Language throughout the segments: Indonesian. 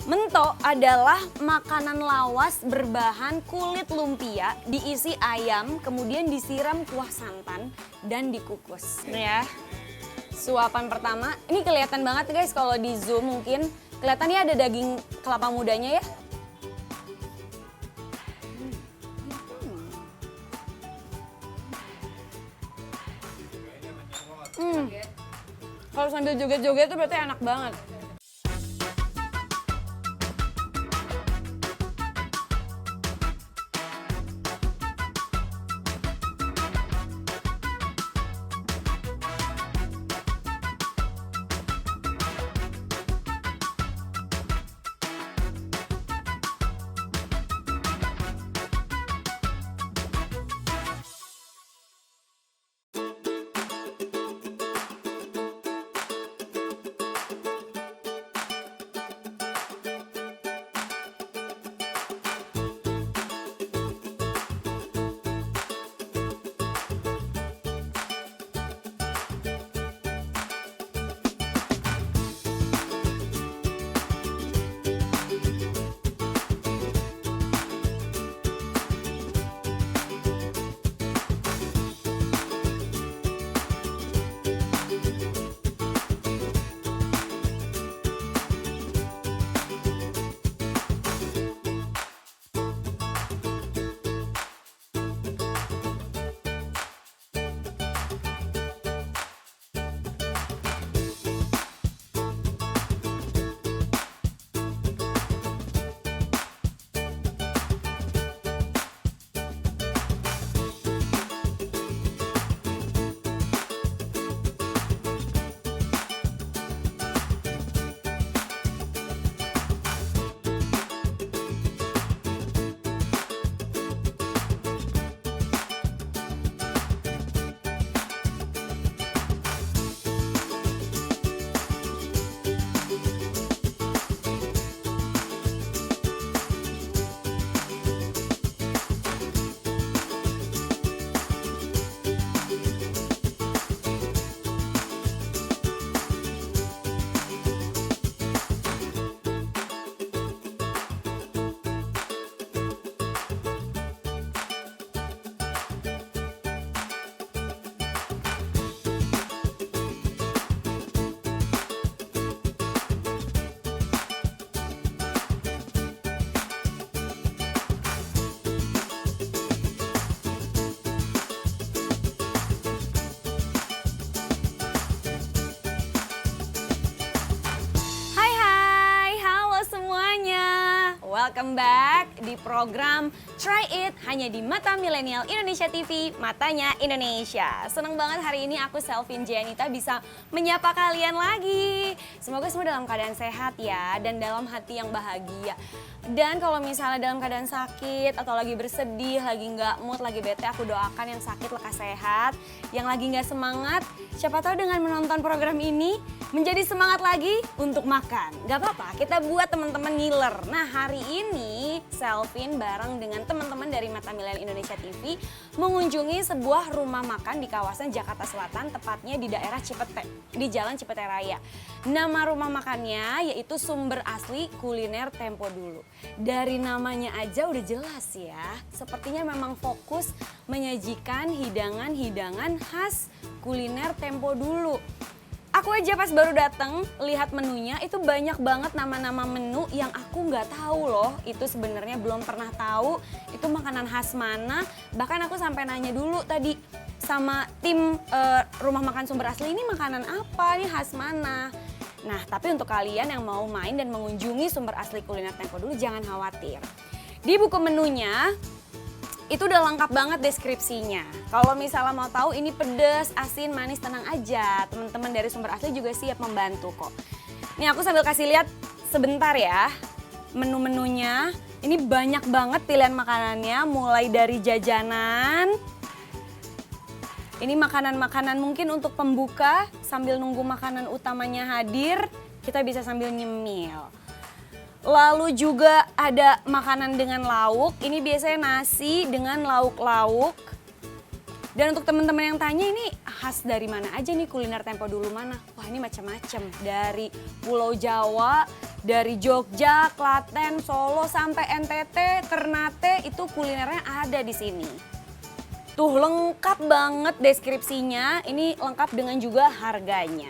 Mento adalah makanan lawas berbahan kulit lumpia diisi ayam, kemudian disiram kuah santan dan dikukus. Nih ya, suapan pertama. Ini kelihatan banget guys kalau di zoom mungkin. Kelihatannya ada daging kelapa mudanya ya. Kalau sambil joget-joget itu berarti enak banget. Welcome back di program Try It hanya di Mata Milenial Indonesia TV, Matanya Indonesia. Senang banget hari ini aku Selvin Janita bisa menyapa kalian lagi. Semoga semua dalam keadaan sehat ya dan dalam hati yang bahagia. Dan kalau misalnya dalam keadaan sakit atau lagi bersedih, lagi nggak mood, lagi bete, aku doakan yang sakit lekas sehat. Yang lagi nggak semangat, siapa tahu dengan menonton program ini menjadi semangat lagi untuk makan. Gak apa-apa, kita buat teman-teman ngiler. Nah hari ini Selvin bareng dengan teman-teman dari Mata Milenial Indonesia TV mengunjungi sebuah rumah makan di kawasan Jakarta Selatan, tepatnya di daerah Cipete, di Jalan Cipete Raya. Nama rumah makannya yaitu Sumber Asli Kuliner Tempo Dulu. Dari namanya aja udah jelas ya, sepertinya memang fokus menyajikan hidangan-hidangan khas kuliner Tempo Dulu. Aku aja pas baru dateng lihat menunya itu banyak banget nama-nama menu yang aku nggak tahu loh. Itu sebenarnya belum pernah tahu itu makanan khas mana. Bahkan aku sampai nanya dulu tadi sama tim rumah makan Sumber Asli, ini makanan apa, ini khas mana. Nah tapi untuk kalian yang mau main dan mengunjungi Sumber Asli Kuliner Tempo Dulu jangan khawatir. Di buku menunya itu udah lengkap banget deskripsinya. Kalau misalnya mau tahu ini pedas, asin, manis, tenang aja. Teman-teman dari Sumber Asli juga siap membantu kok. Nih aku sambil kasih lihat sebentar ya menu-menunya. Ini banyak banget pilihan makanannya, mulai dari jajanan. Ini makanan-makanan mungkin untuk pembuka sambil nunggu makanan utamanya hadir, kita bisa sambil nyemil. Lalu juga ada makanan dengan lauk, ini biasanya nasi dengan lauk-lauk. Dan untuk teman-teman yang tanya ini khas dari mana aja nih kuliner Tempo Dulu mana? Wah ini macam-macam, dari Pulau Jawa, Dari Jogja, Klaten, Solo, sampai NTT, Ternate itu kulinernya ada di sini. Tuh lengkap banget deskripsinya, ini lengkap dengan juga harganya.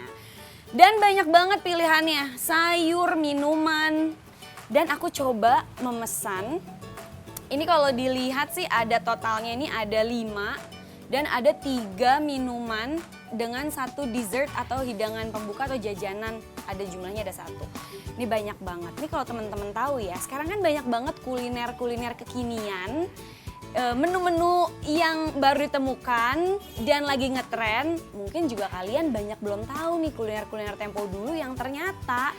Dan banyak banget pilihannya, sayur, minuman. Dan aku coba memesan, ini kalau dilihat sih ada totalnya ini ada 5 dan ada 3 minuman dengan 1 dessert atau hidangan pembuka atau jajanan, ada jumlahnya ada 1. Ini banyak banget. Nih kalau teman-teman tahu ya, sekarang kan banyak banget kuliner-kuliner kekinian, menu-menu yang baru ditemukan dan lagi ngetren. Mungkin juga kalian banyak belum tahu nih kuliner-kuliner tempo dulu yang ternyata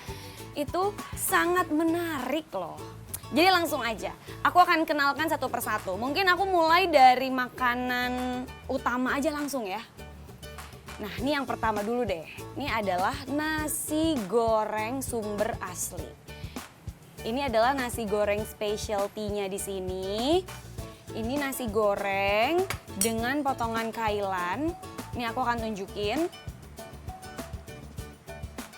itu sangat menarik loh. Jadi langsung aja, aku akan kenalkan satu persatu. Mungkin aku mulai dari makanan utama aja langsung ya. Nah ini yang pertama dulu deh, ini adalah nasi goreng sumber asli. Ini adalah nasi goreng specialty-nya di sini. Ini nasi goreng dengan potongan kailan. Ini aku akan tunjukin.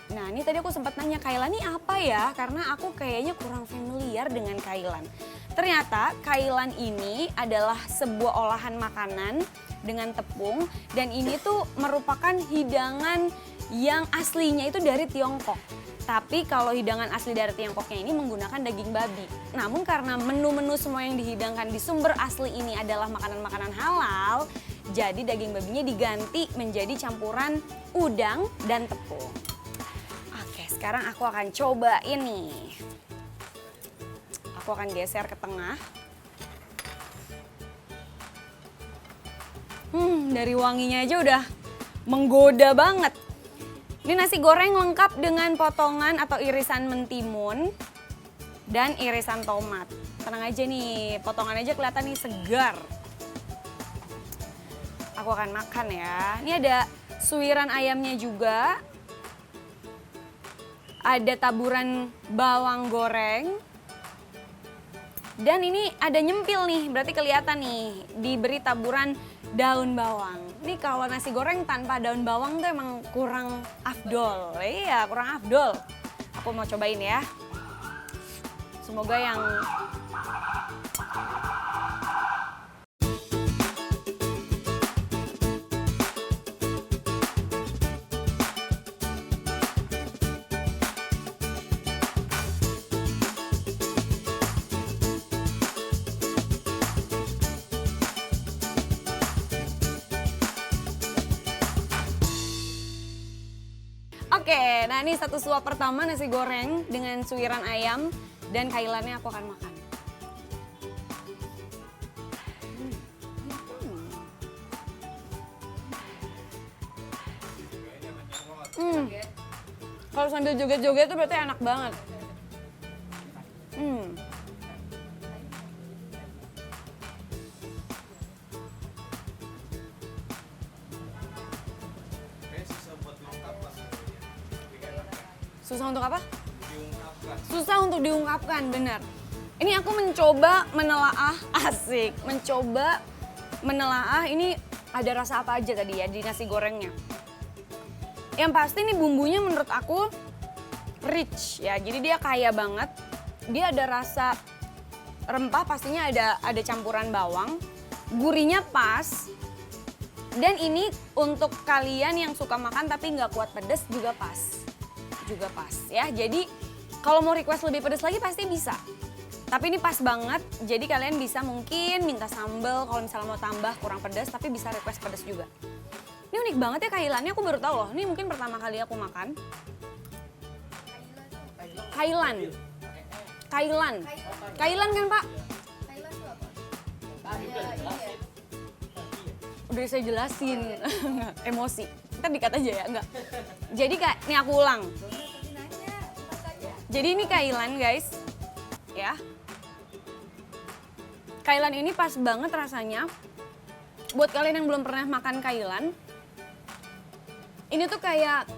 Nah ini tadi aku sempat nanya kailan ini apa ya? Karena aku kayaknya kurang familiar dengan kailan. Ternyata kailan ini adalah sebuah olahan makanan dengan tepung dan ini tuh merupakan hidangan yang aslinya itu dari Tiongkok. Tapi kalau hidangan asli dari Tiongkoknya ini menggunakan daging babi. Namun karena menu-menu semua yang dihidangkan di sumber asli ini adalah makanan-makanan halal, jadi daging babinya diganti menjadi campuran udang dan tepung. Oke, sekarang aku akan coba ini. Aku akan geser ke tengah. Dari wanginya aja udah menggoda banget. Ini nasi goreng lengkap dengan potongan atau irisan mentimun dan irisan tomat. Tenang aja nih, potongan aja kelihatan nih segar. Aku akan makan ya. Ini ada suiran ayamnya juga. Ada taburan bawang goreng. Dan ini ada nyempil nih, berarti kelihatan nih diberi taburan daun bawang. Ini kalau nasi goreng tanpa daun bawang tuh emang kurang afdol. Iya, kurang afdol. Aku mau cobain ya. Semoga yang Oke, nah ini satu suap pertama nasi goreng dengan suiran ayam dan kailannya aku akan makan. Kalau sambil joget-joget itu berarti enak banget. Susah untuk apa? Susah untuk diungkapkan, benar. Ini aku mencoba menelaah, asik. Mencoba menelaah ini ada rasa apa aja tadi ya di nasi gorengnya. Yang pasti nih bumbunya menurut aku rich ya, jadi dia kaya banget. Dia ada rasa rempah, pastinya ada campuran bawang. Gurihnya pas. Dan ini untuk kalian yang suka makan tapi nggak kuat pedas juga pas. Ya. Jadi kalau mau request lebih pedas lagi pasti bisa. Tapi ini pas banget, jadi kalian bisa mungkin minta sambal kalau misalnya mau tambah kurang pedas, tapi bisa request pedas juga. Ini unik banget ya kailannya, aku baru tahu loh. Ini mungkin pertama kali aku makan. Kailan kan Pak? Udah saya jelasin, emosi. Ntar dikat aja ya, enggak. Jadi ini aku ulang. Jadi ini kailan guys, ya. Kailan ini pas banget rasanya. Buat kalian yang belum pernah makan kailan, ini tuh kayak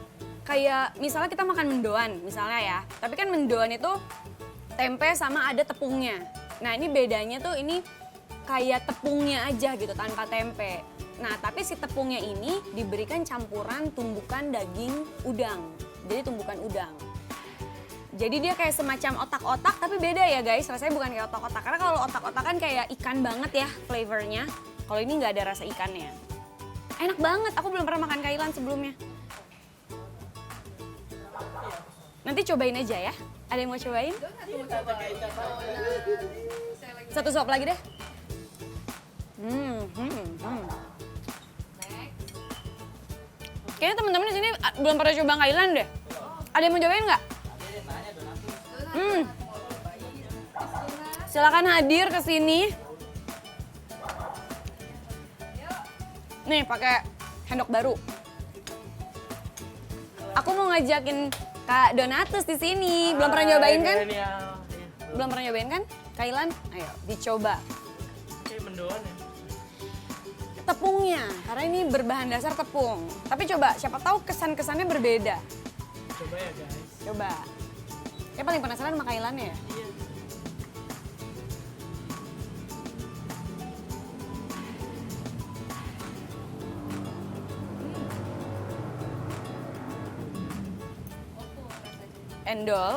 misalnya kita makan mendoan misalnya ya. Tapi kan mendoan itu tempe sama ada tepungnya. Nah ini bedanya tuh ini kayak tepungnya aja gitu tanpa tempe. Nah tapi si tepungnya ini diberikan campuran tumbukan daging udang. Jadi tumbukan udang. Jadi dia kayak semacam otak-otak tapi beda ya guys, rasanya bukan kayak otak-otak. Karena kalau otak-otak kan kayak ikan banget ya flavornya. Kalau ini nggak ada rasa ikannya. Enak banget, aku belum pernah makan kailan sebelumnya. Nanti cobain aja ya. Ada yang mau cobain? Satu suap lagi deh. Kayaknya teman-teman di sini belum pernah coba kailan deh. Ada yang mau cobain nggak? Silakan hadir ke sini. Nih pakai sendok baru. Aku mau ngajakin Kak Donatus di sini. Belum pernah nyobain kan? Belum pernah nyobain kan? Kailan? Ayo dicoba. Kayak mendoan ya. Tepungnya, karena ini berbahan dasar tepung. Tapi coba, siapa tahu kesan-kesannya berbeda. Coba ya guys. Coba. Kayak paling penasaran sama kailannya ya? Iya. Endol.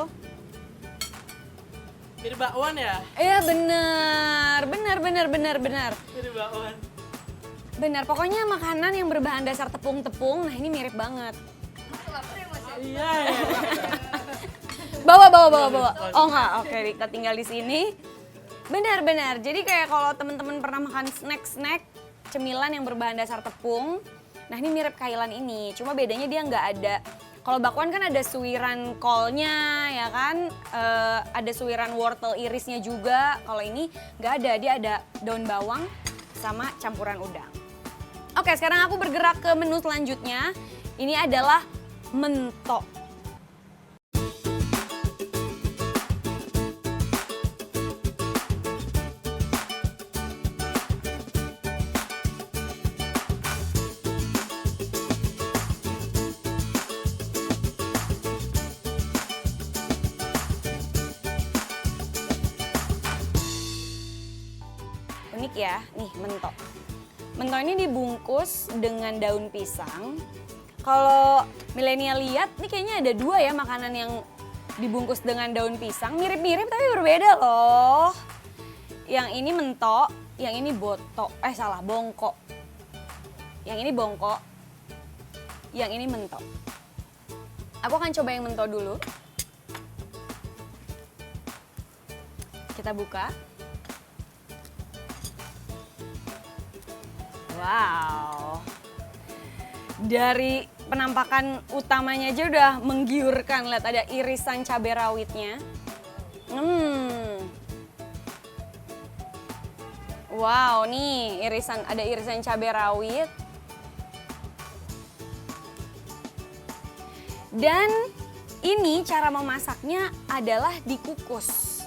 Mirip bakwan ya? Iya bener. Mirip bakwan. Bener, pokoknya makanan yang berbahan dasar tepung-tepung, nah ini mirip banget. Iya ya. Bawa. Oh enggak, oke kita tinggal di sini. Benar. Jadi kayak kalau teman-teman pernah makan snack-snack cemilan yang berbahan dasar tepung, nah ini mirip kailan ini. Cuma bedanya dia nggak ada. Kalau bakwan kan ada suiran kolnya, ya kan? Ada suiran wortel irisnya juga. Kalau ini nggak ada, dia ada daun bawang sama campuran udang. Oke, sekarang aku bergerak ke menu selanjutnya. Ini adalah mentok. Unik ya, nih mentok. Mentok ini dibungkus dengan daun pisang. Kalau milenial lihat, nih kayaknya ada dua ya makanan yang dibungkus dengan daun pisang. Mirip-mirip tapi berbeda loh. Yang ini mentok, yang ini botok. Bongkok. Yang ini bongkok, yang ini mentok. Aku akan coba yang mentok dulu. Kita buka. Wow, dari penampakan utamanya aja udah menggiurkan. Lihat ada irisan cabai rawitnya. Wow, nih ada irisan cabai rawit. Dan ini cara memasaknya adalah dikukus.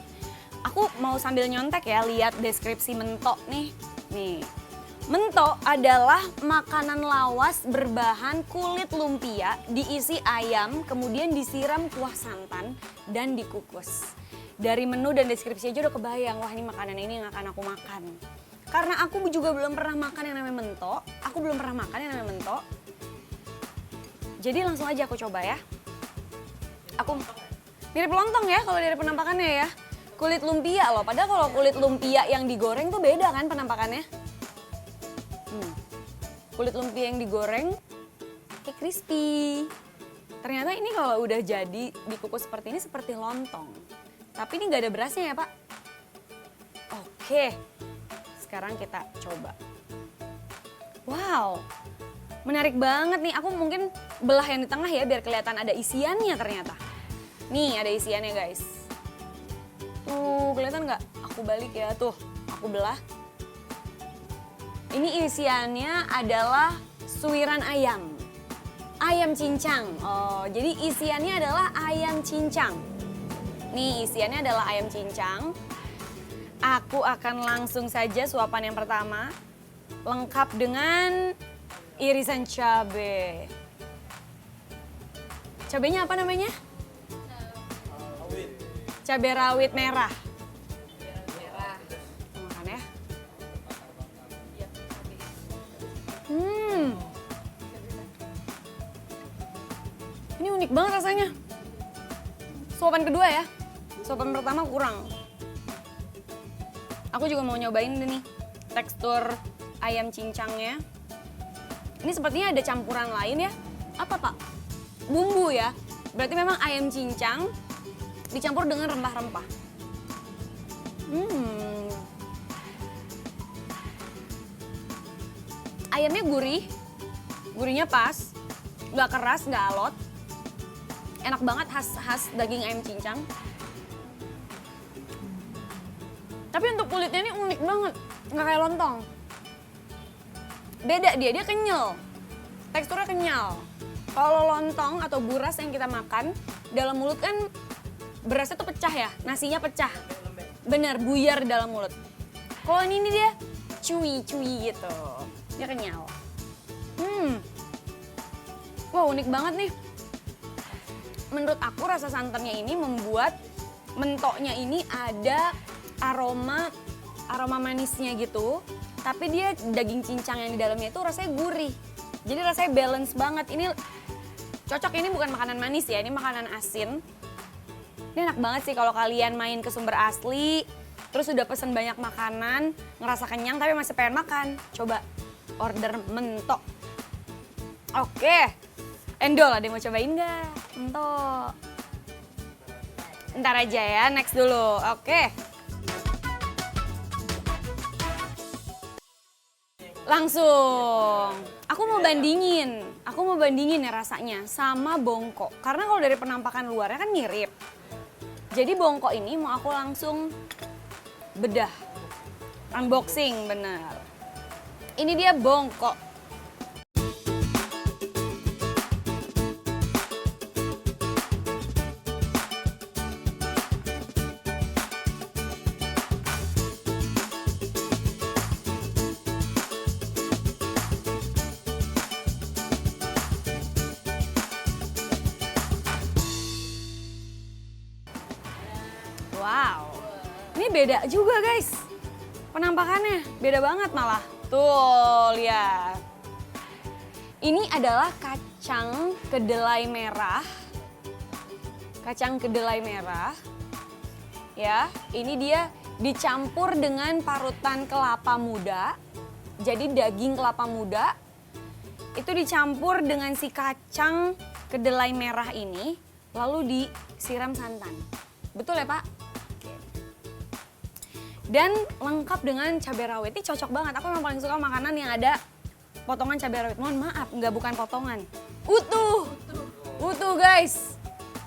Aku mau sambil nyontek ya, lihat deskripsi mentok nih. Nih. Mentok adalah makanan lawas berbahan kulit lumpia, diisi ayam, kemudian disiram kuah santan dan dikukus. Dari menu dan deskripsi aja udah kebayang, wah ini makanan ini yang akan aku makan. Karena aku juga belum pernah makan yang namanya mentok, jadi langsung aja aku coba ya. Aku mirip lontong ya kalau dari penampakannya ya. Kulit lumpia loh, padahal kalau kulit lumpia yang digoreng tuh beda kan penampakannya. Kulit lumpia yang digoreng kayak crispy. Ternyata ini kalau udah jadi dikukus seperti ini seperti lontong. Tapi ini nggak ada berasnya ya Pak. Oke, sekarang kita coba. Wow, menarik banget nih. Aku mungkin belah yang di tengah ya biar kelihatan ada isiannya ternyata. Nih ada isiannya guys. Tuh kelihatan nggak? Aku balik ya, tuh aku belah. Ini isiannya adalah suiran ayam. Ayam cincang. Oh, jadi isiannya adalah ayam cincang. Nih, isiannya adalah ayam cincang. Aku akan langsung saja suapan yang pertama. Lengkap dengan irisan cabai. Cabainya apa namanya? Cabai rawit merah. Makan ya. Ini unik banget rasanya. Suapan kedua ya. Suapan pertama kurang. Aku juga mau nyobain deh nih tekstur ayam cincangnya. Ini sepertinya ada campuran lain ya. Apa Pak? Bumbu ya. Berarti memang ayam cincang dicampur dengan rempah-rempah. Ayamnya gurih, gurihnya pas, nggak keras, nggak alot. Enak banget, khas daging ayam cincang. Tapi untuk kulitnya ini unik banget, nggak kayak lontong. Beda dia kenyal, teksturnya kenyal. Kalau lontong atau buras yang kita makan, dalam mulut kan berasnya tuh pecah ya, nasinya pecah. Bener, buyar di dalam mulut. Kalau ini dia chewy gitu, dia kenyal. Wah unik banget nih. Menurut aku rasa santannya ini membuat mentoknya ini ada aroma manisnya gitu. Tapi dia daging cincang yang di dalamnya itu rasanya gurih. Jadi rasanya balance banget. Ini cocok, ini bukan makanan manis ya, ini makanan asin. Ini enak banget sih kalau kalian main ke Sumber Asli, terus udah pesen banyak makanan, ngerasa kenyang tapi masih pengen makan. Coba order mentok. Oke, Endol ada yang mau cobain nggak? Mentok. Ntar aja ya, next dulu. Oke. Langsung. Aku mau bandingin ya rasanya sama bongko. Karena kalau dari penampakan luarnya kan mirip. Jadi bongko ini mau aku langsung bedah. Unboxing, bener. Ini dia bongko. Wow, ini beda juga guys. Penampakannya beda banget malah. Tuh, lihat. Ini adalah kacang kedelai merah. Kacang kedelai merah. Ya, ini dia dicampur dengan parutan kelapa muda. Jadi daging kelapa muda itu dicampur dengan si kacang kedelai merah ini, lalu disiram santan. Betul ya Pak? Dan lengkap dengan cabai rawit. Ini cocok banget. Aku memang paling suka makanan yang ada potongan cabai rawit. Mohon maaf, bukan potongan. Utuh. Utuh guys.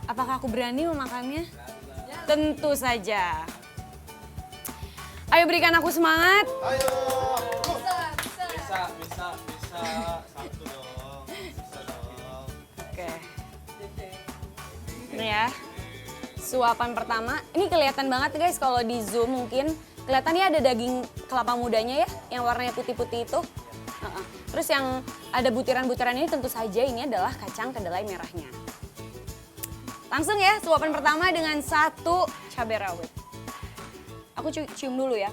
Apakah aku berani memakannya? Tentu saja. Ayo berikan aku semangat. Ayo. Bisa. Satu dong. Bisa dong. Oke. Ini ya. Suapan pertama. Ini kelihatan banget guys kalau di zoom mungkin. Kelihatannya ada daging kelapa mudanya ya, yang warnanya putih-putih itu. Terus yang ada butiran-butiran ini tentu saja ini adalah kacang kedelai merahnya. Langsung ya, suapan pertama dengan satu cabai rawit. Aku cium dulu ya.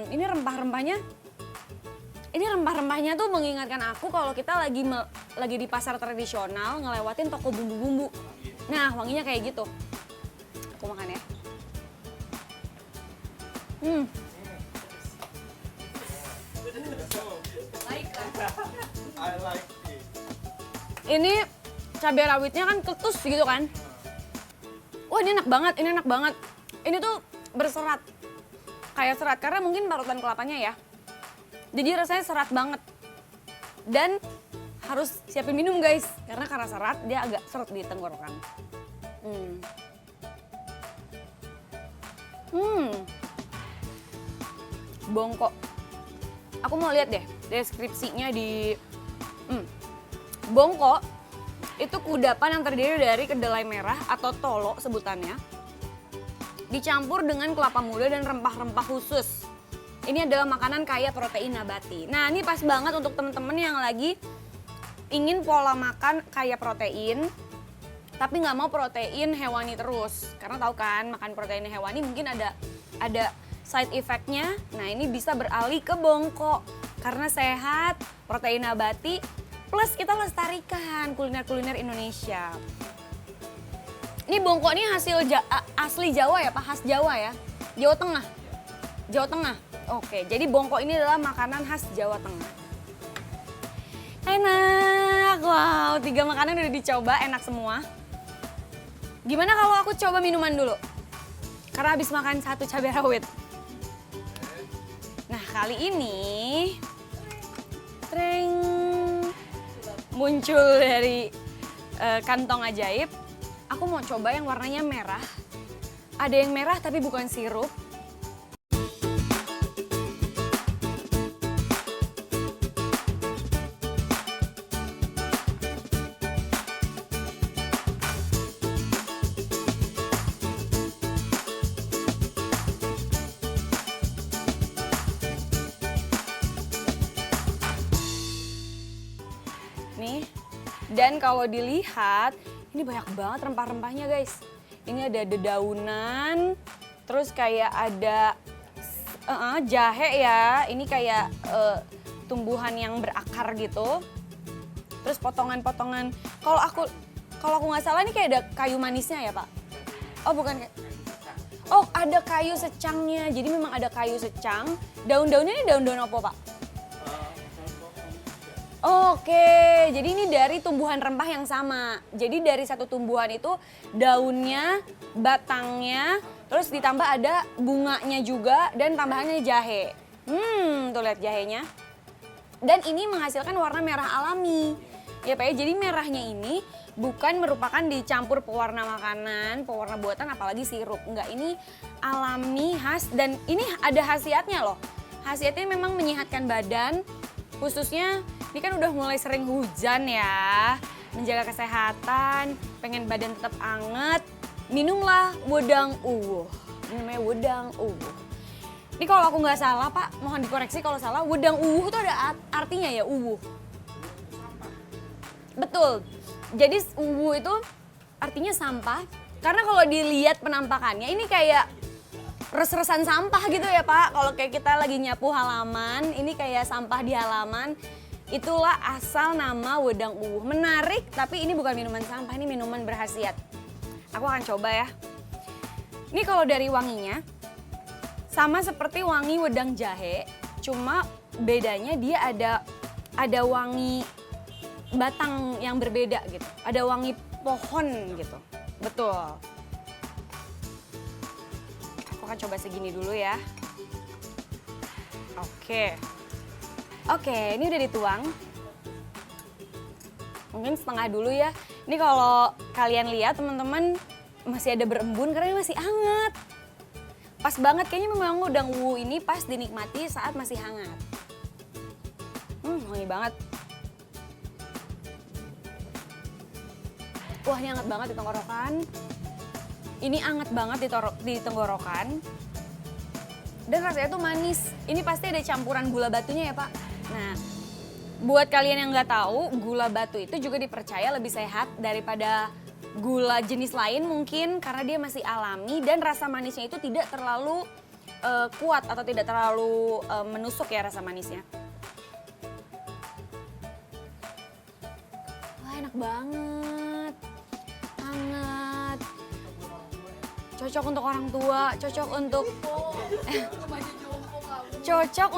Ini rempah-rempahnya. Ini rempah-rempahnya tuh mengingatkan aku kalau kita lagi di pasar tradisional ngelewatin toko bumbu-bumbu. Nah, wanginya kayak gitu. Aku makan ya. I like it. Ini cabai rawitnya kan ketus gitu kan. Wah ini enak banget, ini enak banget. Ini tuh berserat, kayak serat karena mungkin parutan kelapanya ya. Jadi rasanya serat banget. Dan harus siapin minum guys, karena serat dia agak seret di tenggorokan. Bongko. Aku mau lihat deh deskripsinya di bongko itu kudapan yang terdiri dari kedelai merah atau tolo sebutannya dicampur dengan kelapa muda dan rempah-rempah khusus. Ini adalah makanan kaya protein nabati. Nah, ini pas banget untuk temen-temen yang lagi ingin pola makan kaya protein tapi nggak mau protein hewani terus. Karena tahu kan makan protein hewani mungkin ada side effect-nya. Nah, ini bisa beralih ke bongko karena sehat, protein nabati, plus kita lestarikan kuliner-kuliner Indonesia. Ini bongko ini hasil asli Jawa ya Pak? Khas Jawa ya? Jawa Tengah? Jawa Tengah? Oke, jadi bongko ini adalah makanan khas Jawa Tengah. Enak, wow 3 makanan udah dicoba, enak semua. Gimana kalau aku coba minuman dulu? Karena habis makan 1 cabai rawit. Nah kali ini, tring, muncul dari kantong ajaib. Aku mau coba yang warnanya merah. Ada yang merah tapi bukan sirup. Nih, dan kalau dilihat ini banyak banget rempah-rempahnya guys. Ini ada dedaunan, terus kayak ada jahe ya. Ini kayak tumbuhan yang berakar gitu. Terus potongan-potongan. Kalau aku nggak salah ini kayak ada kayu manisnya ya Pak? Oh bukan. Oh ada kayu secangnya. Jadi memang ada kayu secang. Daun-daunnya ini daun-daun apa Pak? Oke, jadi ini dari tumbuhan rempah yang sama. Jadi dari satu tumbuhan itu daunnya, batangnya, terus ditambah ada bunganya juga dan tambahannya jahe. Tuh lihat jahenya. Dan ini menghasilkan warna merah alami. Ya Pak ya, jadi merahnya ini bukan merupakan dicampur pewarna makanan, pewarna buatan apalagi sirup. Enggak, ini alami, khas dan ini ada khasiatnya loh. Khasiatnya memang menyehatkan badan, khususnya ini kan udah mulai sering hujan ya, menjaga kesehatan, pengen badan tetap anget, minumlah wedang uwuh. Ini namanya wedang uwuh. Ini kalau aku nggak salah Pak, mohon dikoreksi kalau salah, wedang uwuh itu ada artinya ya uwuh. Betul, jadi uwuh itu artinya sampah, karena kalau dilihat penampakannya ini kayak res-resan sampah gitu ya Pak. Kalau kayak kita lagi nyapu halaman, ini kayak sampah di halaman. Itulah asal nama wedang uwuh. Menarik, tapi ini bukan minuman sampah, ini minuman berkhasiat. Aku akan coba ya. Ini kalau dari wanginya, sama seperti wangi wedang jahe, cuma bedanya dia ada wangi batang yang berbeda gitu. Ada wangi pohon gitu. Betul. Aku akan coba segini dulu ya. Oke, ini udah dituang. Mungkin setengah dulu ya. Ini kalau kalian lihat teman-teman masih ada berembun karena ini masih hangat. Pas banget, kayaknya memang wedang uwuh ini pas dinikmati saat masih hangat. Wangi banget. Wah ini hangat banget di tenggorokan. Ini hangat banget di tenggorokan. Dan rasanya tuh manis. Ini pasti ada campuran gula batunya ya Pak. Nah, buat kalian yang nggak tahu, gula batu itu juga dipercaya lebih sehat daripada gula jenis lain mungkin karena dia masih alami dan rasa manisnya itu tidak terlalu kuat atau tidak terlalu menusuk ya rasa manisnya. Wah enak banget, hangat, cocok untuk orang tua, cocok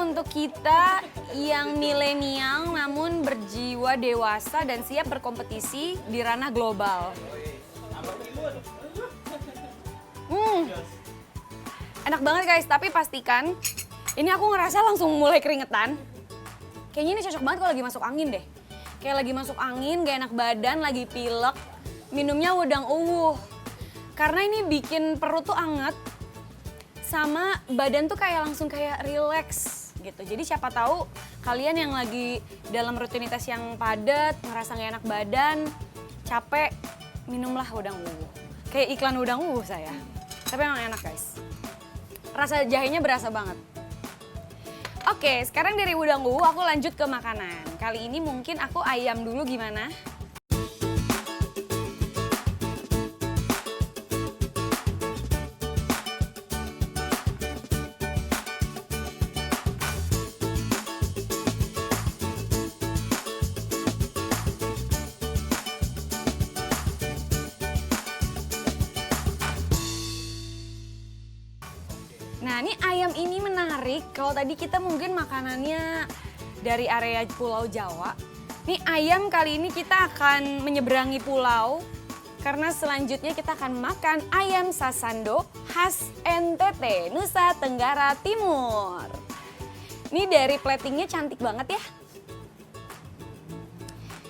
untuk kita yang milenial namun berjiwa dewasa dan siap berkompetisi di ranah global. Enak banget guys, tapi pastikan ini aku ngerasa langsung mulai keringetan. Kayaknya ini cocok banget kalau lagi masuk angin deh. Kayak lagi masuk angin, gak enak badan, lagi pilek, minumnya wedang uwuh. Karena ini bikin perut tuh anget, sama badan tuh kayak langsung kayak relax gitu. Jadi siapa tahu kalian yang lagi dalam rutinitas yang padat, ngerasa gak enak badan, capek, minumlah wedang uwuh. Kayak iklan wedang uwuh saya. Tapi emang enak guys. Rasa jahenya berasa banget. Oke, sekarang dari wedang uwuh aku lanjut ke makanan. Kali ini mungkin aku ayam dulu gimana? Nah, ini ayam ini menarik. Kalau tadi kita mungkin makanannya dari area Pulau Jawa. Nih ayam kali ini kita akan menyeberangi pulau. Karena selanjutnya kita akan makan ayam sasando khas NTT, Nusa Tenggara Timur. Ini dari platingnya cantik banget ya.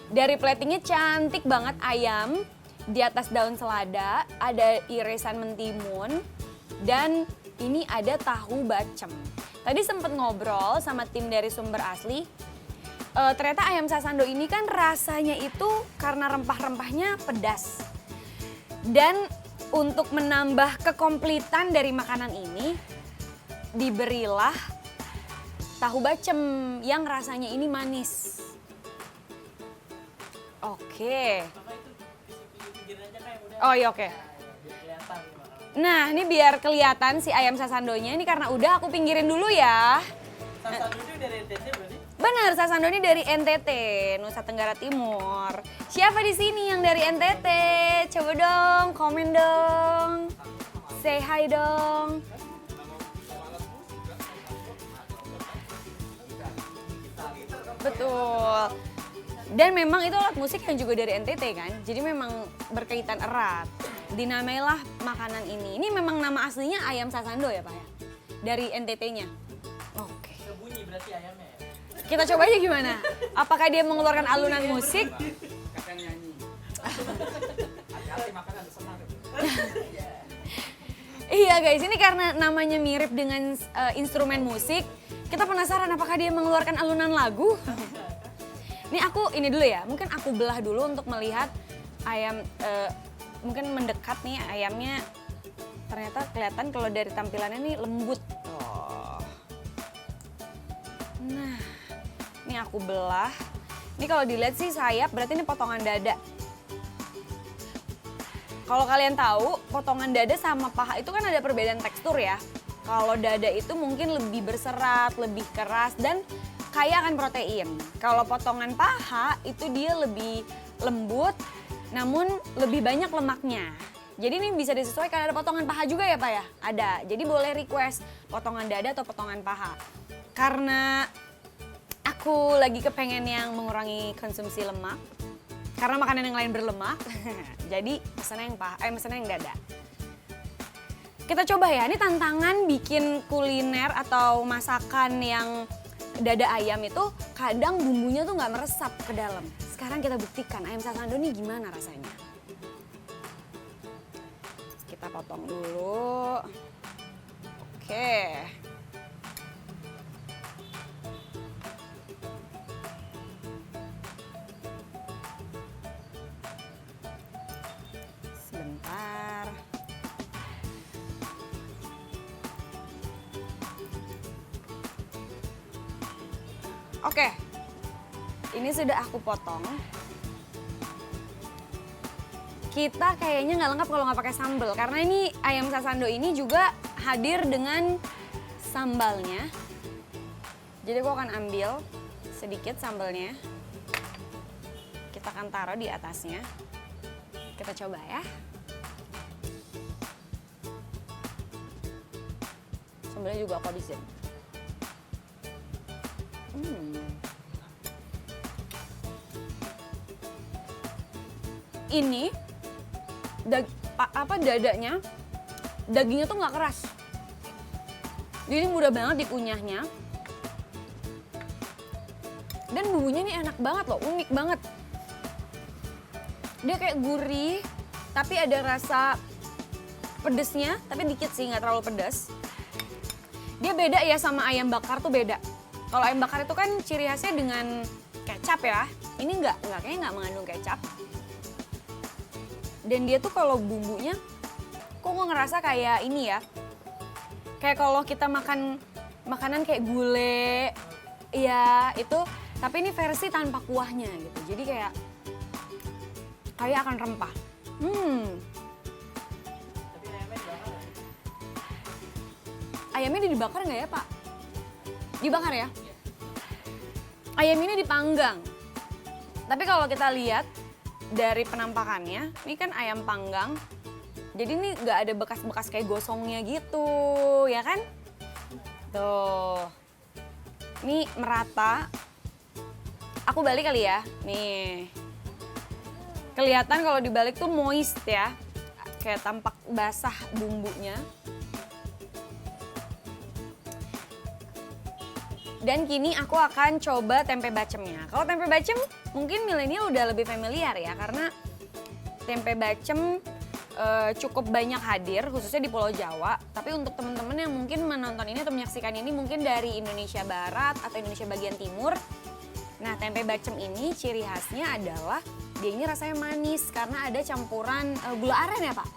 Dari platingnya cantik banget ayam. Di atas daun selada, ada irisan mentimun, dan ini ada tahu bacem. Tadi sempet ngobrol sama tim dari Sumber Asli. Ternyata ayam sasando ini kan rasanya itu karena rempah-rempahnya pedas. Dan untuk menambah kekompletan dari makanan ini, diberilah tahu bacem yang rasanya ini manis. Oke. Oh iya oke. Nah ini biar kelihatan si ayam sasandonya ini karena udah aku pinggirin dulu ya. Sasando itu dari NTT berarti? Benar, sasando ini dari NTT, Nusa Tenggara Timur. Siapa di sini yang dari NTT? Coba dong, komen dong. Say hi dong. Betul. Dan memang itu alat musik yang juga dari NTT kan, jadi memang berkaitan erat. Dinamailah makanan ini. Ini memang nama aslinya ayam sasando ya Pak ya? Dari NTT-nya? Oke. Bunyi berarti ayamnya ya? Kita coba aja gimana? Apakah dia mengeluarkan alunan musik? Kakak nyanyi. Hati-hati makanan senang. Iya guys, ini karena namanya mirip dengan instrumen musik, kita penasaran apakah dia mengeluarkan alunan lagu? Ini aku ini dulu ya, mungkin aku belah dulu untuk melihat ayam, mungkin mendekat nih ayamnya. Ternyata kelihatan kalau dari tampilannya nih lembut. Oh. Nah, ini aku belah. Ini kalau dilihat sih sayap, berarti ini potongan dada. Kalau kalian tahu, potongan dada sama paha itu kan ada perbedaan tekstur ya. Kalau dada itu mungkin lebih berserat, lebih keras, dan kaya akan protein. Kalau potongan paha itu dia lebih lembut, namun lebih banyak lemaknya. Jadi ini bisa disesuaikan, ada potongan paha juga ya Pak ya? Ada, jadi boleh request potongan dada atau potongan paha. Karena aku lagi kepengen yang mengurangi konsumsi lemak, karena makanan yang lain berlemak, jadi pesannya yang dada. Kita coba ya, ini tantangan bikin kuliner atau masakan yang dada ayam itu kadang bumbunya tuh nggak meresap ke dalam. Sekarang kita buktikan ayam sasando ini gimana rasanya. Kita potong dulu. Oke. Sebentar. Oke, ini sudah aku potong. Kita kayaknya nggak lengkap kalau nggak pakai sambal, karena ini ayam sasando ini juga hadir dengan sambalnya. Jadi aku akan ambil sedikit sambalnya. Kita akan taruh di atasnya. Kita coba ya. Sambalnya juga aku habisin. Ini dadanya, dagingnya tuh nggak keras. Jadi mudah banget dikunyahnya. Dan bumbunya ini enak banget loh, unik banget. Dia kayak gurih, tapi ada rasa pedesnya, tapi dikit sih, nggak terlalu pedas. Dia beda ya sama ayam bakar tuh beda. Kalau ayam bakar itu kan ciri khasnya dengan kecap ya. Ini kayaknya nggak mengandung kecap. Dan dia tuh kalau bumbunya, kok gue ngerasa kayak ini ya. Kayak kalau kita makan makanan kayak gulai, ya itu. Tapi ini versi tanpa kuahnya gitu. Jadi kayak akan rempah. Tapi ayamnya dibakar nggak? Ayamnya dibakar nggak ya Pak? Dibakar ya? Ayam ini dipanggang. Tapi kalau kita lihat dari penampakannya, ini kan ayam panggang. Jadi ini nggak ada bekas-bekas kayak gosongnya gitu, ya kan? Tuh. Ini merata. Aku balik kali ya. Nih. Kelihatan kalau dibalik tuh moist ya. Kayak tampak basah bumbunya. Dan kini aku akan coba tempe bacemnya. Kalau tempe bacem mungkin milenial udah lebih familiar ya. Karena tempe bacem cukup banyak hadir khususnya di Pulau Jawa. Tapi untuk teman-teman yang mungkin menonton ini atau menyaksikan ini mungkin dari Indonesia Barat atau Indonesia bagian timur. Nah, tempe bacem ini ciri khasnya adalah dia ini rasanya manis karena ada campuran gula aren ya Pak?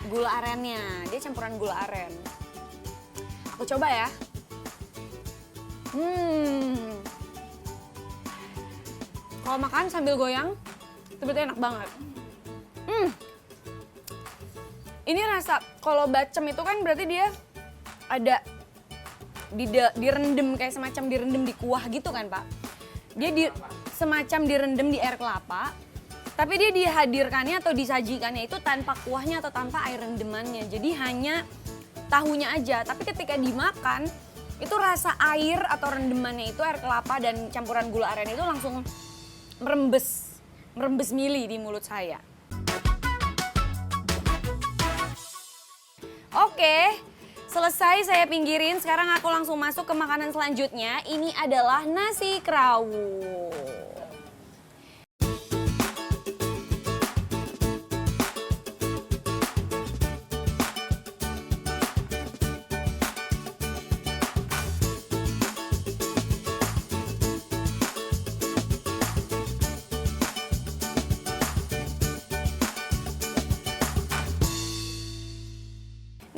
Gula arennya, dia campuran gula aren. Aku coba ya. Kalau makan sambil goyang, itu berarti enak banget. Ini rasa, kalau bacem itu kan berarti dia ada direndam kayak semacam direndam di kuah gitu kan Pak. Dia semacam direndam di air kelapa, tapi dia dihadirkannya atau disajikannya itu tanpa kuahnya atau tanpa air rendemannya. Jadi hanya tahunya aja, tapi ketika dimakan itu rasa air atau rendemannya itu air kelapa dan campuran gula aren itu langsung merembes mili di mulut saya. Oke, selesai saya pinggirin. Sekarang aku langsung masuk ke makanan selanjutnya. Ini adalah nasi kerawu.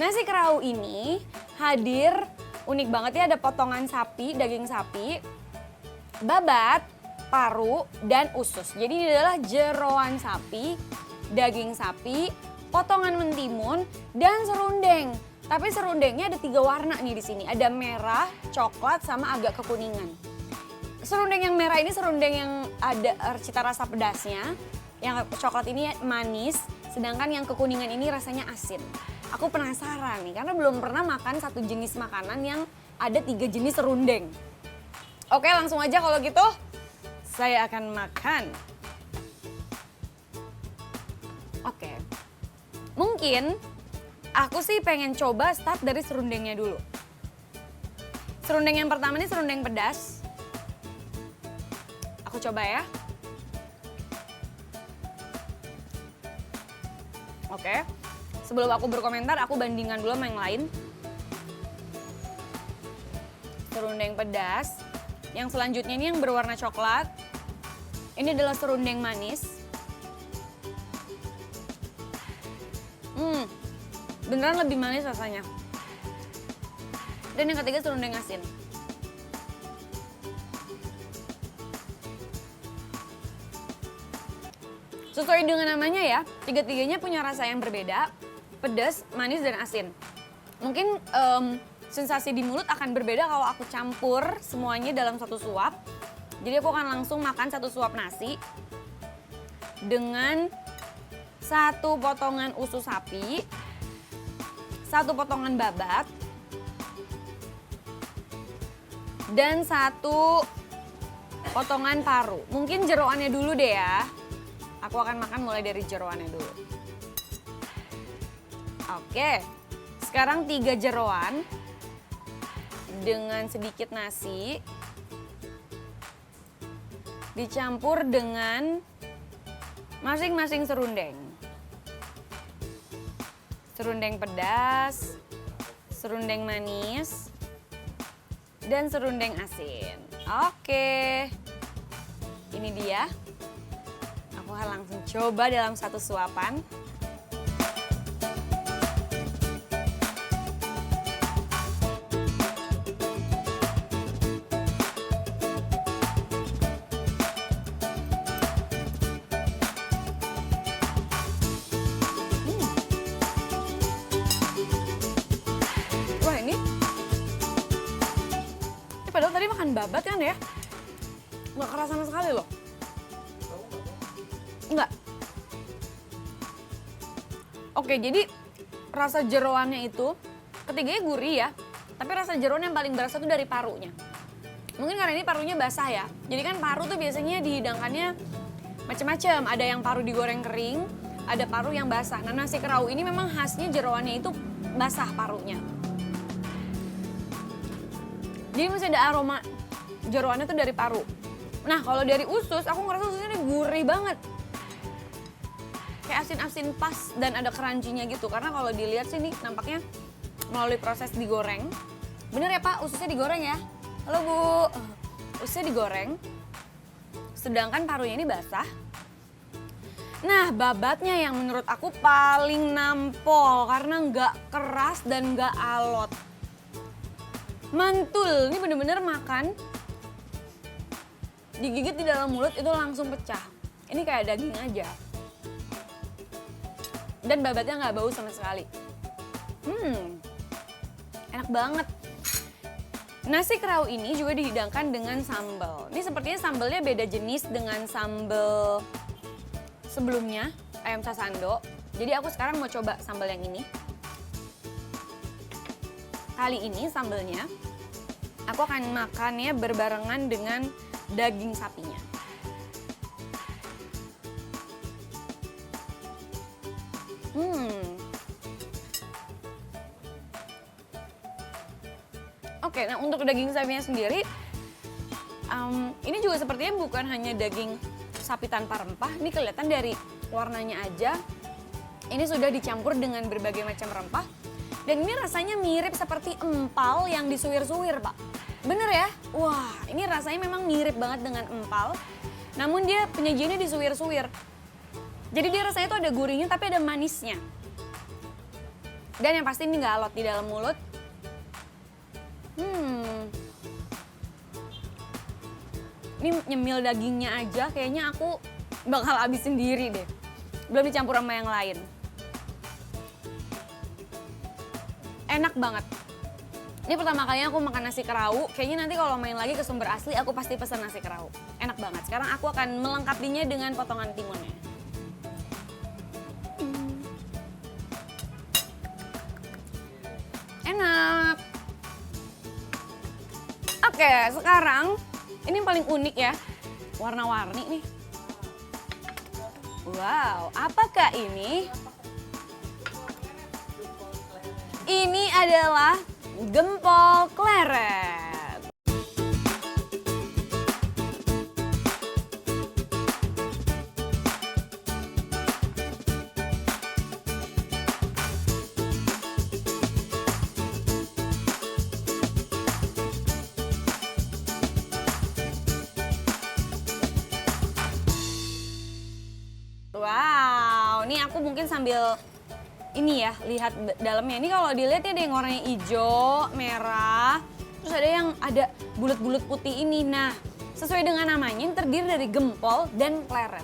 Nasi kerawu ini hadir unik banget ya, ada potongan sapi, daging sapi, babat, paru, dan usus. Jadi ini adalah jeroan sapi, daging sapi, potongan mentimun, dan serundeng. Tapi serundengnya ada 3 warna nih di sini. Ada merah, coklat, sama agak kekuningan. Serundeng yang merah ini serundeng yang ada cita rasa pedasnya. Yang coklat ini manis, sedangkan yang kekuningan ini rasanya asin. Aku penasaran nih, karena belum pernah makan satu jenis makanan yang ada 3 jenis serundeng. Oke, langsung aja kalau gitu saya akan makan. Oke, mungkin aku sih pengen coba start dari serundengnya dulu. Serundeng yang pertama ini serundeng pedas. Aku coba ya. Oke. Sebelum aku berkomentar, aku bandingkan dulu sama yang lain. Serundeng pedas. Yang selanjutnya ini yang berwarna coklat. Ini adalah serundeng manis. Beneran lebih manis rasanya. Dan yang ketiga serundeng asin. Sesuai dengan namanya ya, tiga-tiganya punya rasa yang berbeda. Pedas, manis, dan asin. Mungkin sensasi di mulut akan berbeda kalau aku campur semuanya dalam satu suap. Jadi aku akan langsung makan satu suap nasi dengan 1 potongan usus sapi, 1 potongan babat, dan 1 potongan paru. Mungkin jeroannya dulu deh ya. Aku akan makan mulai dari jeroannya dulu. Oke, sekarang 3 jeroan dengan sedikit nasi dicampur dengan masing-masing serundeng. Serundeng pedas, serundeng manis, dan serundeng asin. Oke, ini dia. Aku akan langsung coba dalam satu suapan. Wah ini padahal tadi makan babat kan ya, nggak keras sama sekali loh. Enggak. Oke, jadi rasa jeroannya itu ketiganya gurih ya, Tapi rasa jeroan yang paling berasa tuh dari parunya. Mungkin karena ini parunya basah ya. Jadi kan paru tuh biasanya dihidangkannya macam-macam. Ada yang paru digoreng kering, ada paru yang basah. Nah nasi kerau ini memang khasnya jeroannya itu basah parunya. Jadi masih ada aroma jeroannya tuh dari paru. Nah kalau dari usus, aku ngerasa ususnya ini gurih banget. Kayak asin-asin pas dan ada crunchy-nya gitu. Karena kalau dilihat sih nih nampaknya melalui proses digoreng. Bener ya Pak, ususnya digoreng ya? Halo Bu, ususnya digoreng. Sedangkan parunya ini basah. Nah babatnya yang menurut aku paling nampol karena nggak keras dan nggak alot. Mantul, ini bener-bener makan. Digigit di dalam mulut itu langsung pecah. Ini kayak daging aja. Dan babatnya nggak bau sama sekali. Enak banget. Nasi kerau ini juga dihidangkan dengan sambal. Ini sepertinya sambalnya beda jenis dengan sambal sebelumnya, ayam sasando. Jadi aku sekarang mau coba sambal yang ini. Kali ini sambalnya aku akan makannya berbarengan dengan daging sapinya. Oke, nah untuk daging sapinya sendiri, ini juga sepertinya bukan hanya daging sapi tanpa rempah. Ini kelihatan dari warnanya aja, ini sudah dicampur dengan berbagai macam rempah. Dan ini rasanya mirip seperti empal yang disuwir-suwir, Pak. Bener ya? Wah, ini rasanya memang mirip banget dengan empal. Namun dia penyajiannya disuwir-suwir. Jadi dia rasanya tuh ada gurihnya tapi ada manisnya. Dan yang pasti ini nggak alot di dalam mulut. Ini nyemil dagingnya aja kayaknya aku bakal habis sendiri deh. Belum dicampur sama yang lain. Enak banget. Ini pertama kalinya aku makan nasi kerau. Kayaknya nanti kalau main lagi ke Sumber Asli aku pasti pesan nasi kerau. Enak banget. Sekarang aku akan melengkapinya dengan potongan timunnya. Enak. Oke, sekarang ini yang paling unik ya. Warna-warni nih. Wow, apakah ini? Ini adalah gempol kleret. Wow, ini aku mungkin sambil ini ya, lihat dalamnya. Ini kalau dilihat ya ada yang warnanya hijau, merah, terus ada yang ada bulat-bulat putih ini. Nah, sesuai dengan namanya terdiri dari gempol dan pleret.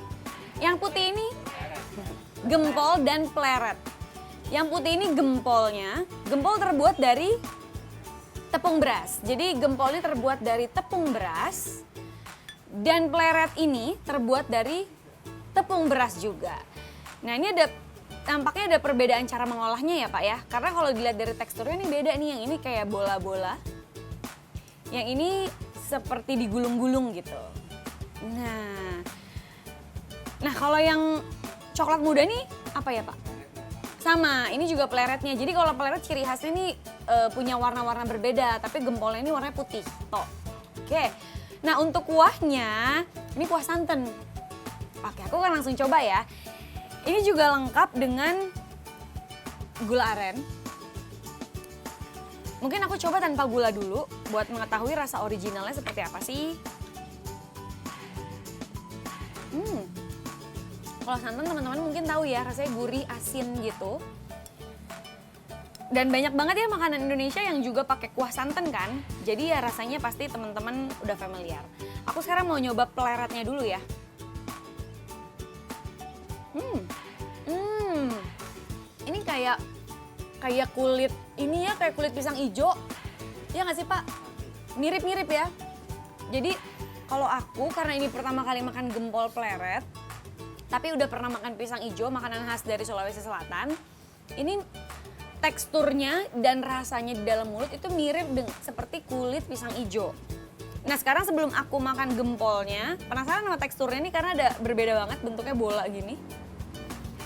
Yang putih ini gempol dan pleret. Yang putih ini gempolnya. Gempol terbuat dari tepung beras. Jadi gempolnya terbuat dari tepung beras. Dan pleret ini terbuat dari tepung beras juga. Nah, ini tampaknya ada perbedaan cara mengolahnya ya Pak ya. Karena kalau dilihat dari teksturnya ini beda nih. Yang ini kayak bola-bola. Yang ini seperti digulung-gulung gitu. Nah kalau yang coklat muda nih apa ya Pak? Sama, ini juga pleretnya. Jadi kalau pleret ciri khasnya nih punya warna-warna berbeda. Tapi gempolnya ini warnanya putih. Toh. Oke. Nah untuk kuahnya, ini kuah santan. Oke, aku akan langsung coba ya. Ini juga lengkap dengan gula aren. Mungkin aku coba tanpa gula dulu buat mengetahui rasa originalnya seperti apa sih. Kalau santan teman-teman mungkin tahu ya rasanya gurih, asin gitu. Dan banyak banget ya makanan Indonesia yang juga pakai kuah santan kan. Jadi ya rasanya pasti teman-teman udah familiar. Aku sekarang mau nyoba pleretnya dulu ya. Ini kayak kulit ini ya, kayak kulit pisang hijau. Ya nggak sih Pak? Mirip-mirip ya. Jadi kalau aku karena ini pertama kali makan gempol pleret, tapi udah pernah makan pisang hijau, makanan khas dari Sulawesi Selatan. Ini teksturnya dan rasanya di dalam mulut itu mirip seperti kulit pisang hijau. Nah sekarang sebelum aku makan gempolnya, penasaran sama teksturnya nih karena ada berbeda banget bentuknya bola gini.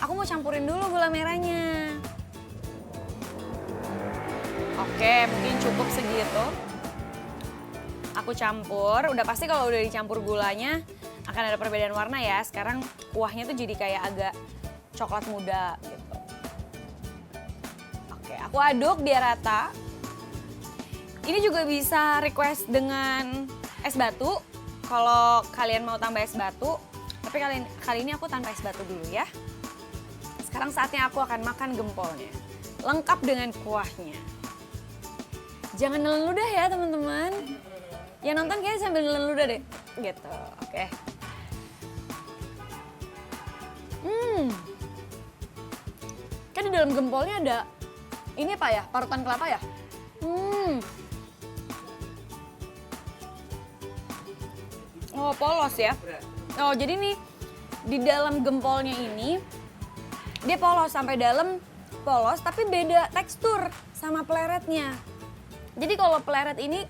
Aku mau campurin dulu gula merahnya. Oke, mungkin cukup segitu. Aku campur, udah pasti kalau udah dicampur gulanya akan ada perbedaan warna ya. Sekarang kuahnya tuh jadi kayak agak coklat muda gitu. Oke, aku aduk biar rata. Ini juga bisa request dengan es batu, kalau kalian mau tambah es batu. Tapi kali ini aku tanpa es batu dulu ya. Sekarang saatnya aku akan makan gempolnya, lengkap dengan kuahnya. Jangan nelen ludah ya teman-teman. Yang nonton kayaknya sambil nelen ludah deh, gitu. Oke. Kan di dalam gempolnya ada ini apa ya? Parutan kelapa ya? Oh, polos ya. Oh, jadi nih di dalam gempolnya ini dia polos sampai dalam polos tapi beda tekstur sama pleretnya. Jadi kalau pleret ini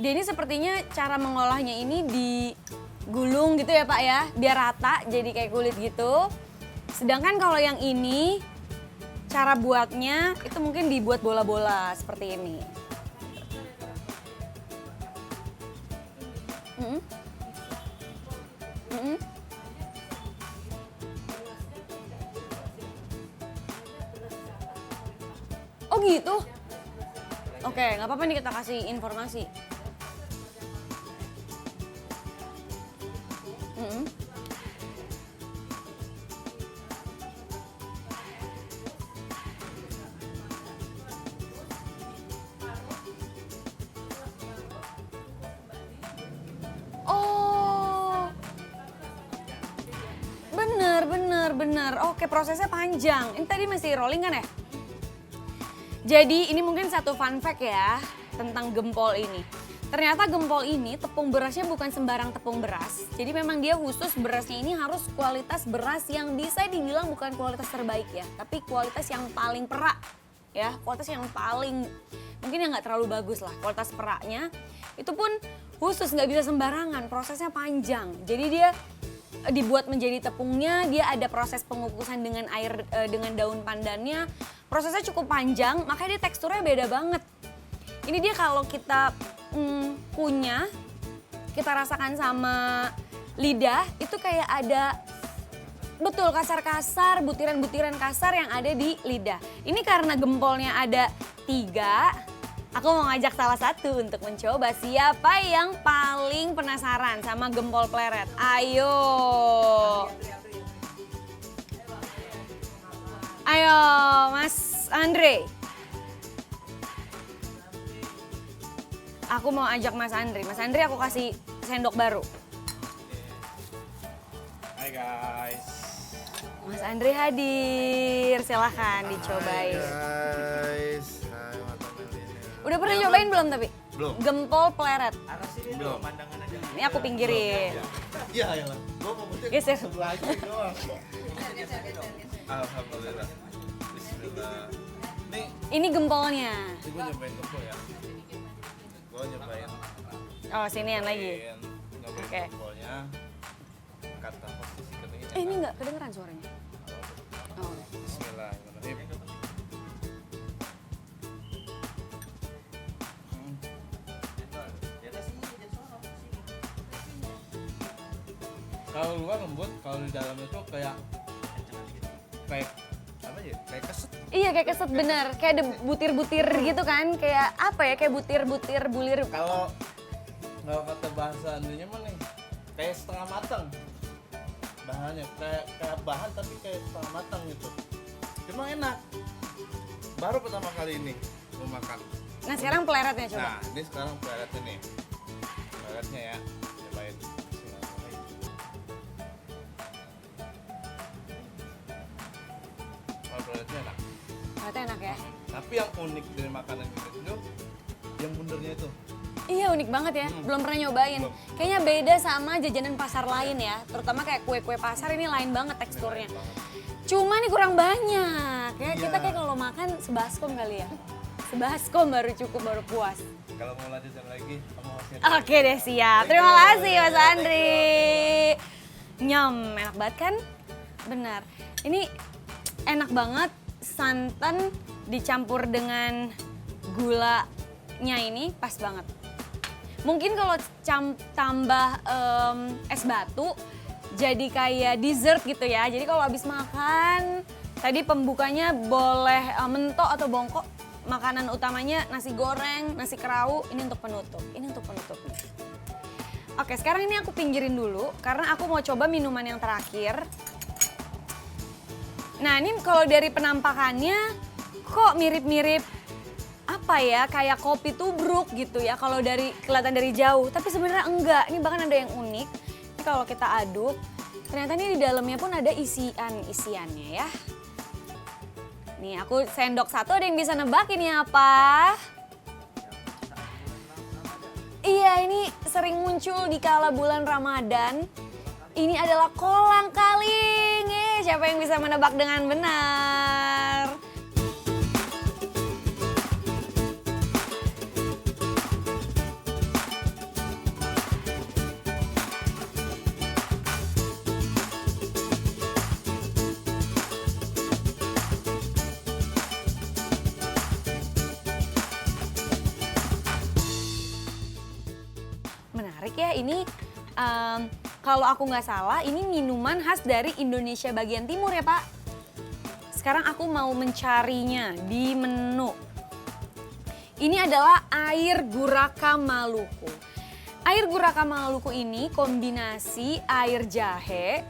dia ini sepertinya cara mengolahnya ini digulung gitu ya Pak ya, biar rata jadi kayak kulit gitu. Sedangkan kalau yang ini cara buatnya itu mungkin dibuat bola-bola seperti ini. Oh gitu? Oke, nggak apa-apa nih kita kasih informasi. Oh, bener. Oke, prosesnya panjang. Ini tadi masih rolling kan ya? Jadi ini mungkin satu fun fact ya tentang gempol ini. Ternyata gempol ini tepung berasnya bukan sembarang tepung beras. Jadi memang dia khusus berasnya ini harus kualitas beras yang bisa dibilang bukan kualitas terbaik ya. Tapi kualitas yang paling perak ya. Kualitas yang paling mungkin yang nggak terlalu bagus lah kualitas peraknya. Itu pun khusus nggak bisa sembarangan, prosesnya panjang. Jadi dia dibuat menjadi tepungnya, dia ada proses pengukusan dengan air dengan daun pandannya. Prosesnya cukup panjang, makanya dia teksturnya beda banget. Ini dia kalau kita punya, kita rasakan sama lidah, itu kayak ada betul kasar-kasar, butiran-butiran kasar yang ada di lidah. Ini karena gempolnya ada 3, aku mau ngajak salah satu untuk mencoba. Siapa yang paling penasaran sama gempol pleret? Ayo. Ayo, Mas Andre. Aku mau ajak Mas Andre. Mas Andre aku kasih sendok baru. Hai guys. Mas Andre hadir, silahkan dicobain. Guys. Hai mata milenial. Udah pernah nyobain belum tapi? Belum. Gempol pleret. Arah sini Belum. dong, pandangan aja. Ini aku pinggirin. Iya ya lah. Gua mau penting Geser. sebelah aja doang. Alhamdulillah. Bismillah. Nih, Ini gempolnya. gua nyobain gempol ya. Gua nyobain. Oh, sinian lagi. Nyobain Oke. gempolnya. Kata posisi keningnya. Ini nggak kedengeran suaranya. Oh. Bismillahirrahmanirrahim. Kalau luar lembut, kalau di dalamnya tuh kayak apa ya? Kayak keset. Iya kayak keset bener, kayak ada butir-butir gitu kan, kayak apa ya, kayak butir-butir bulir. Kalau nggak kata bahasa Indonesia mah nih, kayak setengah matang bahannya, kayak bahan tapi kayak setengah matang gitu. Cuma enak. Baru pertama kali ini mau makan. Nah sekarang pleretnya coba. Nah, ini sekarang pleretnya nih. Pleretnya ya, cobain. Kalau pleretnya enak. Pleretnya enak ya. Tapi yang unik dari makanan kita itu, yang bundernya itu. Iya unik banget ya, belum pernah nyobain. Belum. Kayaknya beda sama jajanan pasar lain ya, terutama kayak kue-kue pasar ini lain banget teksturnya. Cuma nih kurang banyak ya. Kita Iya. kayak kalau makan sebaskom kali ya. Sebaskom baru cukup, baru puas. Kalau mau lanjutin lagi, kamu hasil. Oke deh, siap. Terima kasih Mas Andri. Nyam, enak banget kan? Benar. Ini enak banget, santan dicampur dengan gulanya ini pas banget. Mungkin kalau tambah es batu jadi kayak dessert gitu ya. Jadi kalau habis makan, tadi pembukanya boleh mentok atau bongkok. Makanan utamanya nasi goreng, nasi kerau, ini untuk penutup. Ini untuk penutupnya. Oke, sekarang ini aku pinggirin dulu karena aku mau coba minuman yang terakhir. Nah, ini kalau dari penampakannya kok mirip-mirip apa ya, kayak kopi tubruk gitu ya kalau dari kelihatan dari jauh. Tapi sebenarnya enggak, ini bahkan ada yang unik. Ini kalau kita aduk, ternyata ini di dalamnya pun ada isiannya ya. Nih, aku sendok satu, ada yang bisa nebak ini apa? Iya, ini sering muncul di kala bulan Ramadan. Ini adalah kolang kaling. Siapa yang bisa menebak dengan benar? Menarik ya, ini kalau aku nggak salah ini minuman khas dari Indonesia bagian timur ya Pak. Sekarang aku mau mencarinya di menu. Ini adalah air guraka Maluku. Air guraka Maluku ini kombinasi air jahe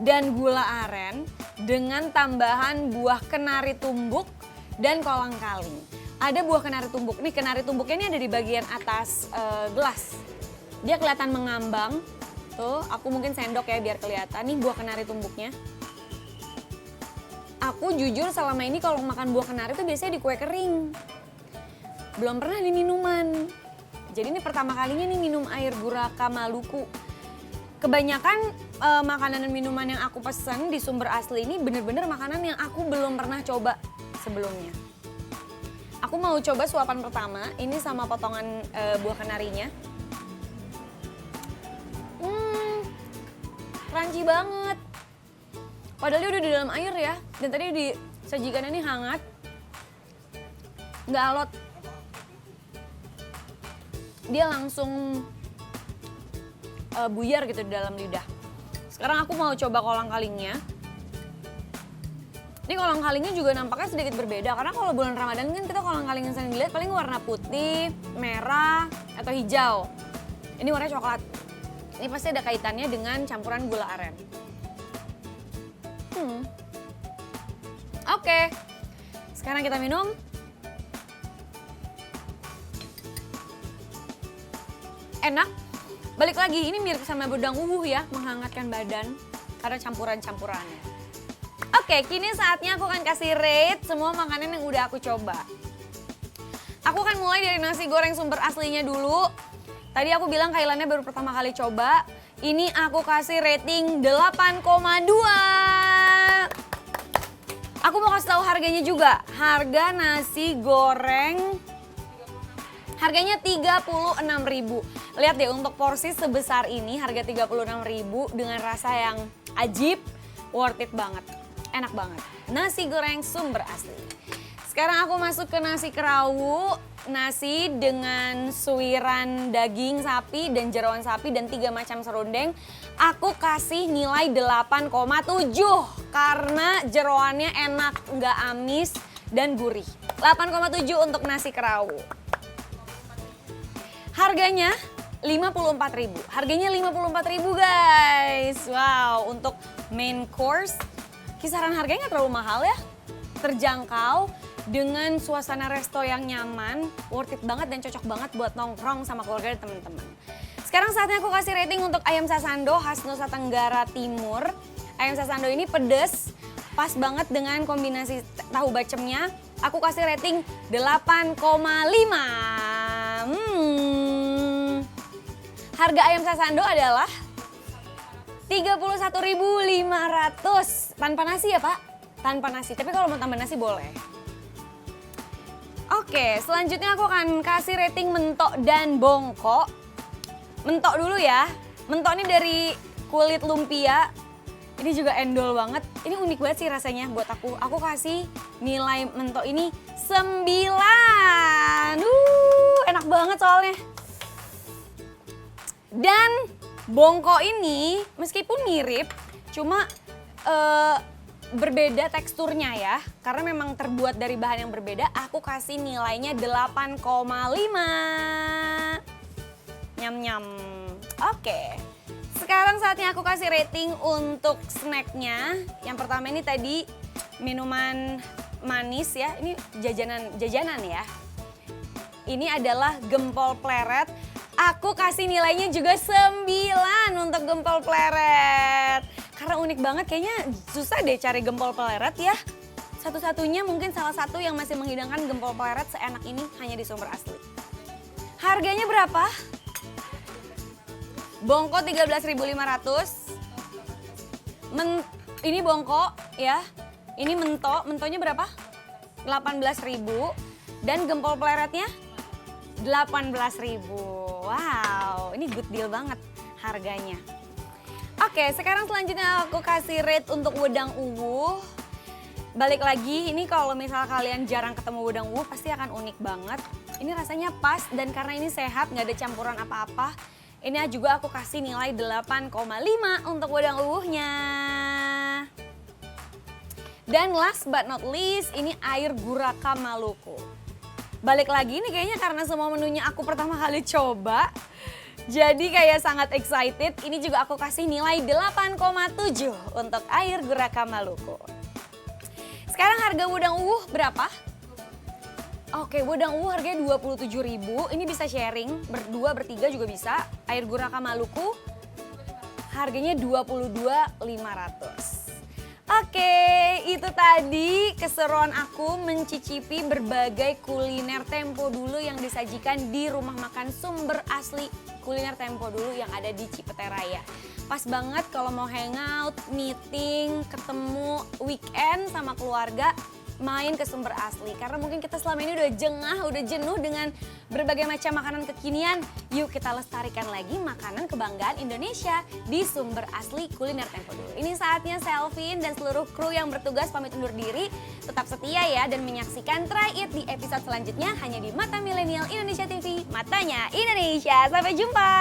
dan gula aren dengan tambahan buah kenari tumbuk dan kolang kaling. Ada buah kenari tumbuk. Nih kenari tumbuknya ini ada di bagian atas gelas. Dia kelihatan mengambang. Tuh, aku mungkin sendok ya biar kelihatan. Nih buah kenari tumbuknya. Aku jujur selama ini kalau makan buah kenari itu biasanya di kue kering. Belum pernah di minuman. Jadi ini pertama kalinya nih minum air guraka Maluku. Kebanyakan makanan dan minuman yang aku pesen di Sumber Asli ini bener-bener makanan yang aku belum pernah coba sebelumnya. Aku mau coba suapan pertama, ini sama potongan buah kenarinya. Crunchy banget. Padahal dia udah di dalam air ya. Dan tadi disajikannya ini hangat. Nggak alot. Dia langsung buyar gitu di dalam lidah. Sekarang aku mau coba kolang kalingnya. Ini kolang kalingnya juga nampaknya sedikit berbeda. Karena kalau bulan Ramadan kan kita kolang kaling yang sering dilihat paling warna putih, merah, atau hijau. Ini warnanya coklat. Ini pasti ada kaitannya dengan campuran gula aren. Oke, sekarang kita minum. Enak. Balik lagi, ini mirip sama bedang uwuh ya, menghangatkan badan karena campuran-campurannya. Oke, kini saatnya aku akan kasih rate semua makanan yang udah aku coba. Aku akan mulai dari nasi goreng Sumber Aslinya dulu. Tadi aku bilang Kailannya baru pertama kali coba. Ini aku kasih rating 8,2. Aku mau kasih tahu harganya juga. Harga nasi goreng harganya 36.000. Lihat deh untuk porsi sebesar ini harga 36.000 dengan rasa yang ajib, worth it banget. Enak banget. Nasi goreng Sumber Asli. Sekarang aku masuk ke nasi kerawu. Nasi dengan suiran daging sapi dan jeroan sapi dan 3 macam serundeng. Aku kasih nilai 8,7 karena jeroannya enak, nggak amis dan gurih. 8,7 untuk nasi kerawu. Harganya 54.000. Harganya 54.000 guys. Wow, untuk main course kisaran harganya nggak terlalu mahal ya. Terjangkau. Dengan suasana resto yang nyaman, worth it banget dan cocok banget buat nongkrong sama keluarga dan teman-teman. Sekarang saatnya aku kasih rating untuk ayam sasando khas Nusa Tenggara Timur. Ayam sasando ini pedes, pas banget dengan kombinasi tahu bacemnya. Aku kasih rating 8,5. Harga ayam sasando adalah 31.500 tanpa nasi ya Pak? Tanpa nasi, tapi kalau mau tambah nasi boleh. Oke, selanjutnya aku akan kasih rating mentok dan bongkok. Mentok dulu ya. Mentok ini dari kulit lumpia. Ini juga endol banget. Ini unik banget sih rasanya buat aku. Aku kasih nilai mentok ini 9. Enak banget soalnya. Dan bongkok ini meskipun mirip, cuma berbeda teksturnya ya. Karena memang terbuat dari bahan yang berbeda, aku kasih nilainya 8,5. Nyam-nyam. Oke. Sekarang saatnya aku kasih rating untuk snacknya. Yang pertama ini tadi minuman manis ya. Ini jajanan ya. Ini adalah gempol pleret. Aku kasih nilainya juga 9 untuk gempol pleret. Karena unik banget, kayaknya susah deh cari gempol pleret ya. Satu-satunya mungkin salah satu yang masih menghidangkan gempol pleret seenak ini hanya di Sumber Asli. Harganya berapa? Bongkok 13.500. Ini bongkok ya. Ini mentonya berapa? 18.000. Dan gempol pleretnya 18.000. Wow, ini good deal banget harganya. Oke, sekarang selanjutnya aku kasih rate untuk wedang uwuh. Balik lagi, ini kalau misal kalian jarang ketemu wedang uwuh pasti akan unik banget. Ini rasanya pas dan karena ini sehat, nggak ada campuran apa-apa. Ini juga aku kasih nilai 8,5 untuk wedang uwuhnya. Dan last but not least, ini air guraka Maluku. Balik lagi, ini kayaknya karena semua menunya aku pertama kali coba. Jadi kayak sangat excited. Ini juga aku kasih nilai 8,7 untuk air guraka Maluku. Sekarang harga wedang uwuh berapa? Oke, wedang uwuh harganya 27.000. Ini bisa sharing, berdua, bertiga juga bisa. Air guraka Maluku harganya 22.500. Oke, itu tadi keseruan aku mencicipi berbagai kuliner tempo dulu yang disajikan di rumah makan Sumber Asli Kuliner Tempo Dulu yang ada di Cipete Raya. Pas banget kalau mau hangout, meeting, ketemu weekend sama keluarga, main ke Sumber Asli. Karena mungkin kita selama ini udah jengah, udah jenuh dengan berbagai macam makanan kekinian. Yuk kita lestarikan lagi makanan kebanggaan Indonesia di Sumber Asli Kuliner Tempo Dulu. Ini saatnya Selvin dan seluruh kru yang bertugas pamit undur diri. Tetap setia ya dan menyaksikan Try It di episode selanjutnya hanya di Mata Milenial Indonesia TV. Matanya Indonesia. Sampai jumpa.